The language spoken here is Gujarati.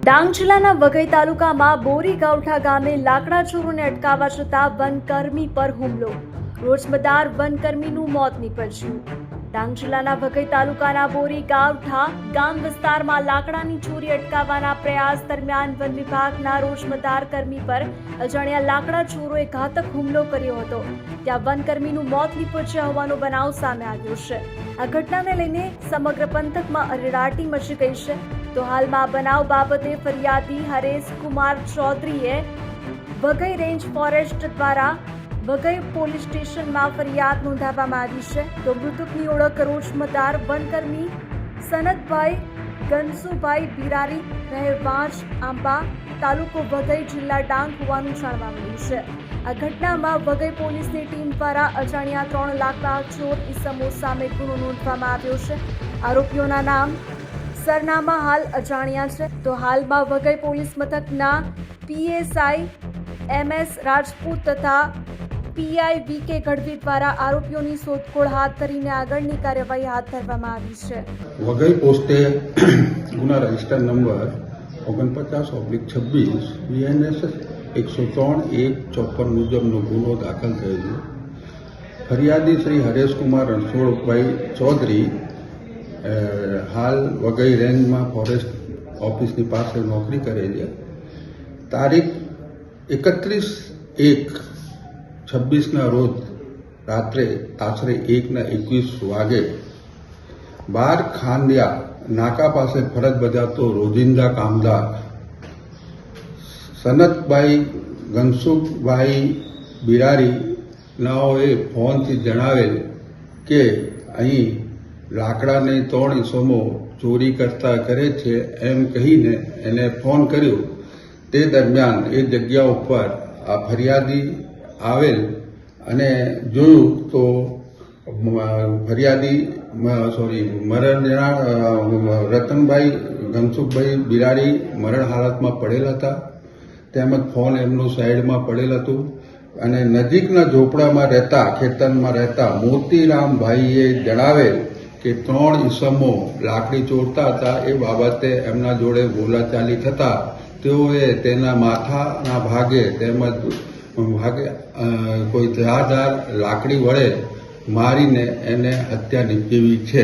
ડાંગ જિલ્લાના વઘઈ તાલુકામાં બોરી ગાવઠા ગામે લાકડા ચોરોને અટકાવવા જતા વનકર્મી પર હુમલો. રોજમદાર વનકર્મીનું મોત નીપજ્યું. ડાંગ જિલ્લાના વઘઈ તાલુકાના બોરી ગાવઠા ગામ વિસ્તારમાં લાકડાની ચોરી અટકાવવાના પ્રયાસ દરમિયાન વન વિભાગના રોજમદાર કર્મી પર અજાણ્યા લાકડા ચોરોએ ઘાતક હુમલો કર્યો હતો. ત્યાં વનકર્મીનું મોત નીપજ્યા હોવાનો બનાવ સામે આવ્યો છે. આ ઘટનાને લઈને સમગ્ર પંથકમાં અરેરાટી મચી ગઈ છે. તો હાલમાં બનાવ બાબતે ફરિયાદી હરેશ કુમાર ચૌધરીએ વઘઈ રેન્જ ફોરેસ્ટ દ્વારા વઘઈ પોલીસ સ્ટેશનમાં ફરિયાદ નોંધાવવામાં આવી છે. તો મૃતકની ઓળખ રોજમદાર વનકર્મી સનતભાઈ ગનસુભાઈ બિરારી, રહે વાંચ આંબા, તાલુકો વઘઈ, જિલ્લા ડાંગ હોવાનું જાણવા મળ્યું છે. આ ઘટનામાં વઘઈ પોલીસની ટીમ દ્વારા અજાણ્યા 3 લાકડા ચોર ઈસમો સામે ગુનો નોંધવામાં આવ્યો છે. આરોપીઓના નામ સરનામા હાલ અજાણ્યા છે. તો હાલમાં વઘઈ પોલીસ મથકના પીએસઆઈ MS રાજપૂત તથા પીઆઈ VK ગઢવી દ્વારા આરોપીઓની શોધખોળ હાથ ધરીને આગળની કાર્યવાહી હાથ ધરવામાં આવી છે. વઘઈ પોસ્ટે ગુના રજિસ્ટર નંબર 49/26 BNS 103-154 મુજબનો ગુનો દાખલ થયેલો. ફરિયાદી શ્રી હરેશકુમાર રણછોડભાઈ ચૌધરી હાલ વઘઈ રેન્જમાં ફોરેસ્ટ ઓફિસની પાસે નોકરી કરે છે. તારીખ 31/1/26ના રોજ રાત્રે આશરે 1:21 વાગે બાર ખાંડિયા નાકા પાસે ફરજ બજાવતો રોજિંદા કામદાર સનતભાઈ ગનસુખભાઈ બિરારી નાઓએ ફોનથી જણાવેલ કે અહીં લાકડાને 3 ઈસમો ચોરી કરતા કરે છે એમ કહીને એને ફોન કર્યો. તે દરમિયાન એ જગ્યા ઉપર આ ફરિયાદી આવેલ અને જોયું તો ફરિયાદી રતનભાઈ ગનસુખભાઈ બિરારી મરણ હાલતમાં પડેલ હતા. તેમજ ફોન એમનું સાઈડમાં પડેલ હતું અને નજીકના ઝોપડામાં રહેતા ખેતરમાં રહેતા મોતીરામભાઈએ જણાવેલ કે 3 ઈસમો લાકડી ચોરતા હતા. એ બાબતે એમના જોડે બોલાચાલી થતા તેઓએ તેના માથાના ભાગે તેમજ કોઈ ધારદાર લાકડી વડે મારીને એને હત્યા નિપજાવી છે.